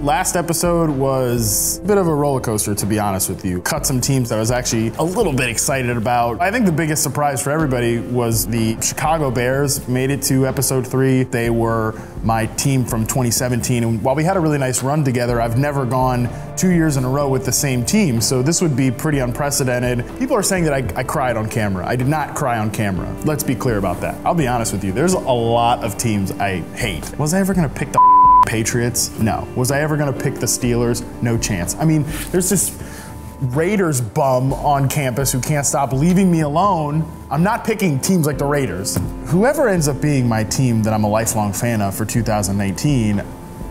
Last episode was a bit of a roller coaster, to be honest with you. Cut some teams that I was actually a little bit excited about. I think the biggest surprise for everybody was the Chicago Bears made it to episode 3. They were my team from 2017, and while we had a really nice run together, I've never gone 2 years in a row with the same team, so this would be pretty unprecedented. People are saying that I cried on camera. I did not cry on camera. Let's be clear about that. I'll be honest with you, there's a lot of teams I hate. Was I ever gonna pick the Patriots? No. Was I ever gonna pick the Steelers? No chance. I mean, there's this Raiders bum on campus who can't stop leaving me alone. I'm not picking teams like the Raiders. Whoever ends up being my team that I'm a lifelong fan of for 2019,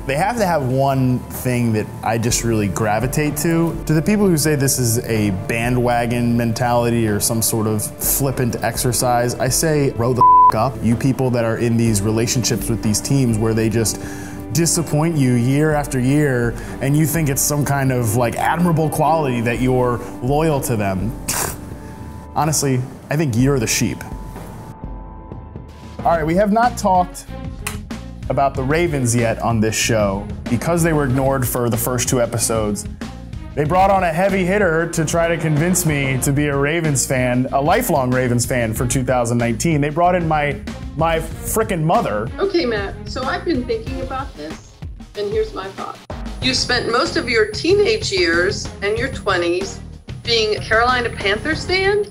they have to have one thing that I just really gravitate to. To the people who say this is a bandwagon mentality or some sort of flippant exercise, I say grow the up. You people that are in these relationships with these teams where they just disappoint you year after year and you think it's some kind of like admirable quality that you're loyal to them. Honestly, I think you're the sheep. All right, we have not talked about the Ravens yet on this show because they were ignored for the first 2 episodes. They brought on a heavy hitter to try to convince me to be a Ravens fan, a lifelong Ravens fan for 2019. They brought in my frickin' mother. Okay, Matt, so I've been thinking about this, and here's my thought. You spent most of your teenage years and your 20s being a Carolina Panthers fan,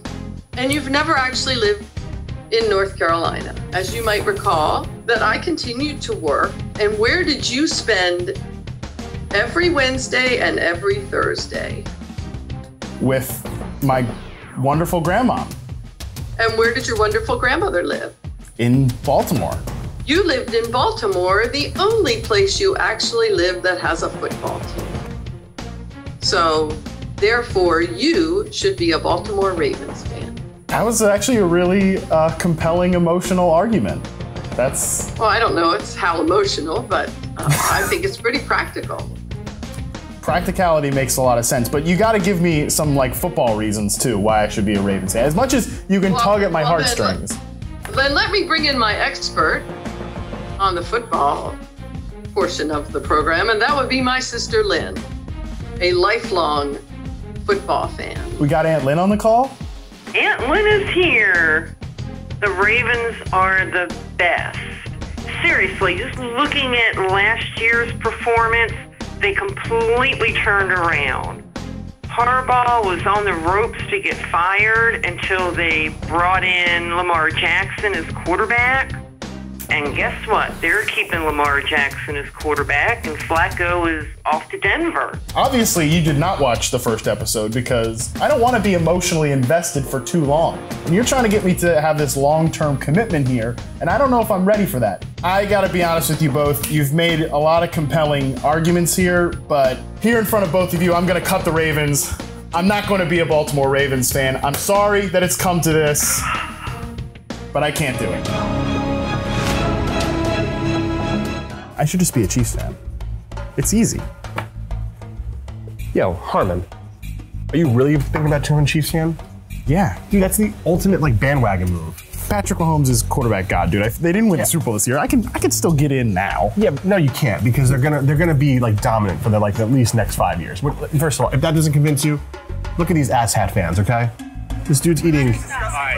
and you've never actually lived in North Carolina. As you might recall, that I continued to work, and where did you spend every Wednesday and every Thursday? With my wonderful grandma. And where did your wonderful grandmother live? In Baltimore. You lived in Baltimore, the only place you actually live that has a football team. So, therefore, you should be a Baltimore Ravens fan. That was actually a really compelling, emotional argument. That's... Well, I don't know it's how emotional, but I think it's pretty practical. Practicality makes a lot of sense, but you got to give me some like football reasons too why I should be a Ravens fan. As much as you can tug at my heartstrings. Then let me bring in my expert on the football portion of the program, and that would be my sister Lynn, a lifelong football fan. We got Aunt Lynn on the call? Aunt Lynn is here. The Ravens are the best. Seriously, just looking at last year's performance, they completely turned around. Harbaugh was on the ropes to get fired until they brought in Lamar Jackson as quarterback. And guess what? They're keeping Lamar Jackson as quarterback, and Flacco is off to Denver. Obviously, you did not watch the first episode because I don't want to be emotionally invested for too long. And you're trying to get me to have this long-term commitment here, and I don't know if I'm ready for that. I gotta be honest with you both. You've made a lot of compelling arguments here, but here in front of both of you, I'm gonna cut the Ravens. I'm not going to be a Baltimore Ravens fan. I'm sorry that it's come to this, but I can't do it. I should just be a Chiefs fan. It's easy. Yo, Harmon, are you really thinking about turning Chiefs fan? Yeah. Dude, that's the ultimate like bandwagon move. Patrick Mahomes is quarterback god, dude. They didn't win the Super Bowl this year. I can still get in now. Yeah, but no, you can't because they're gonna be like dominant for the like at least next 5 years. First of all, if that doesn't convince you, look at these asshat fans, okay? This dude's eating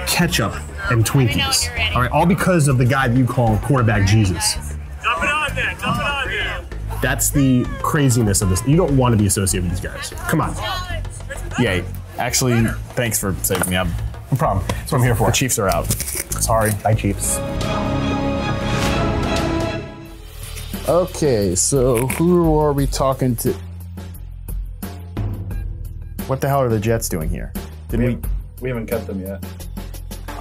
ketchup and Twinkies. All right, all because of the guy that you call quarterback Jesus. Dump it on there, dump it on there. That's the craziness of this. You don't want to be associated with these guys. Come on. Yeah, actually, thanks for saving me. No problem. That's what I'm here for. The Chiefs are out. Sorry. Bye, Chiefs. Okay, so who are we talking to? What the hell are the Jets doing here? We haven't cut them yet.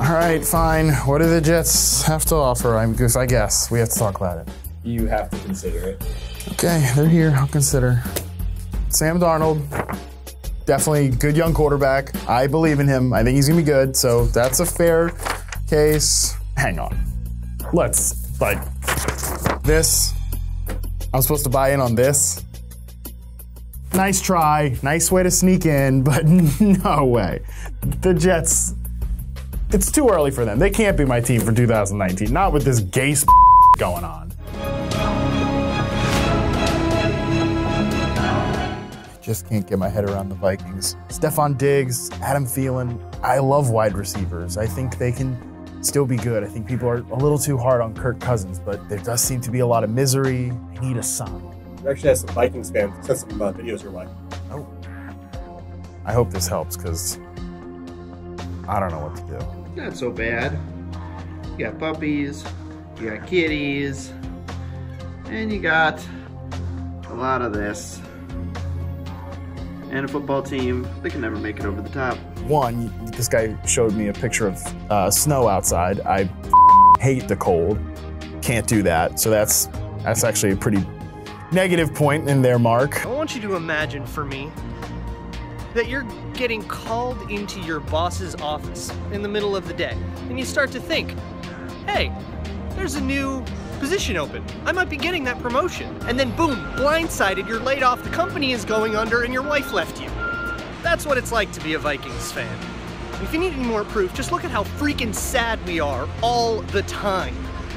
All right, fine. What do the Jets have to offer? I guess we have to talk about it. You have to consider it. Okay, they're here. I'll consider. Sam Darnold, definitely good young quarterback. I believe in him. I think he's gonna be good. So that's a fair case. Hang on. Let's like this. I'm supposed to buy in on this. Nice try. Nice way to sneak in, but no way. The Jets. It's too early for them. They can't be my team for 2019. Not with this Gase going on. just can't get my head around the Vikings. Stephon Diggs, Adam Thielen, I love wide receivers. I think they can still be good. I think people are a little too hard on Kirk Cousins, but there does seem to be a lot of misery. I need a son. You actually have some Vikings fans send some videos your way. Oh. I hope this helps, because I don't know what to do. Not so bad. You got puppies, you got kitties, and you got a lot of this. And a football team that can never make it over the top. One, this guy showed me a picture of snow outside. I hate the cold. Can't do that. So that's actually a pretty negative point in there, Mark. I want you to imagine for me that you're getting called into your boss's office in the middle of the day, and you start to think, hey, there's a new position open. I might be getting that promotion. And then boom, blindsided, you're laid off, the company is going under, and your wife left you. That's what it's like to be a Vikings fan. If you need any more proof, just look at how freaking sad we are all the time.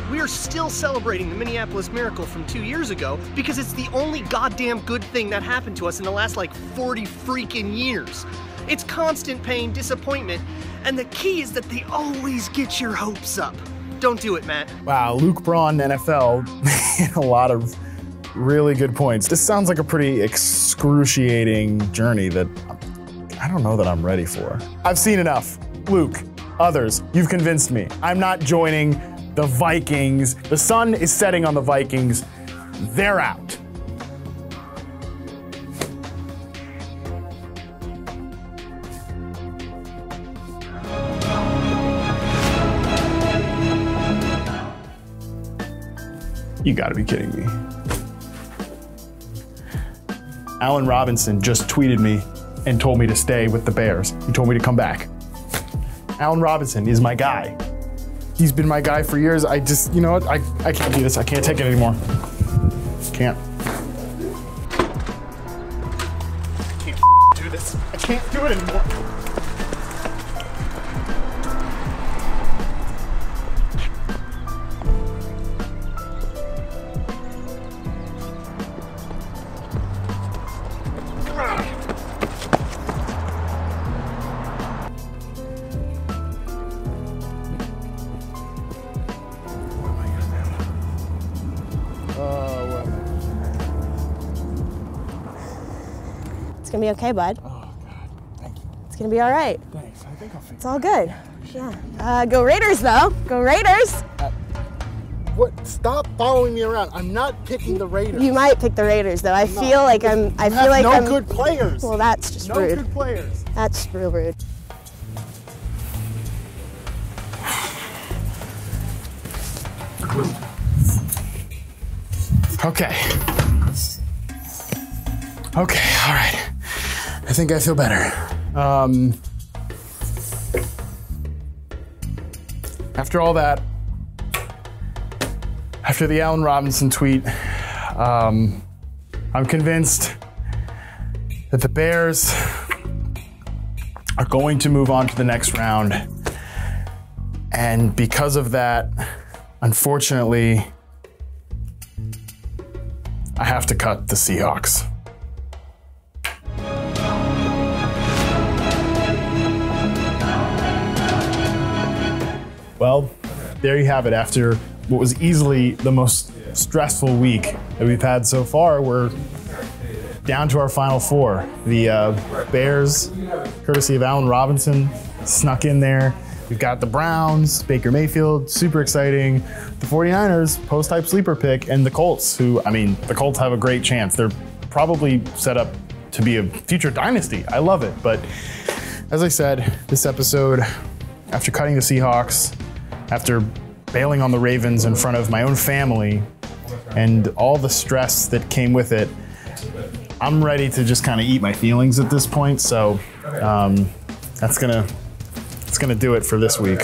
We are still celebrating the Minneapolis Miracle from 2 years ago because it's the only goddamn good thing that happened to us in the last like 40 freaking years. It's constant pain, disappointment, and the key is that they always get your hopes up. Don't do it, Matt. Wow, Luke Braun, NFL, a lot of really good points. This sounds like a pretty excruciating journey that I don't know that I'm ready for. I've seen enough. Luke, others, you've convinced me. I'm not joining the Vikings. The sun is setting on the Vikings. They're out. You gotta be kidding me. Allen Robinson just tweeted me and told me to stay with the Bears. He told me to come back. Allen Robinson is my guy. He's been my guy for years. I just, you know what? I can't do this. I can't take it anymore. Can't. I can't do this. I can't do it anymore. It's gonna be okay, bud. Oh, God. Thank you. It's gonna be all right. Thanks. I think I'll figure It's all good. Yeah. Go Raiders, though. Go Raiders. What? Stop following me around. I'm not picking the Raiders. You might pick the Raiders, though. I feel like I'm. No good players. Well, that's just no rude. good players. That's real rude. Okay. Okay, all right. I think I feel better. After all that, after the Allen Robinson tweet, I'm convinced that the Bears are going to move on to the next round. And because of that, unfortunately, I have to cut the Seahawks. Well, there you have it. After what was easily the most stressful week that we've had so far, we're down to our final four. The Bears, courtesy of Allen Robinson, snuck in there. We've got the Browns, Baker Mayfield, super exciting. The 49ers, post-hype sleeper pick, and the Colts, who, I mean, the Colts have a great chance. They're probably set up to be a future dynasty. I love it. But as I said, this episode, after cutting the Seahawks, after bailing on the Ravens in front of my own family, and all the stress that came with it, I'm ready to just kind of eat my feelings at this point. So that's gonna do it for this week.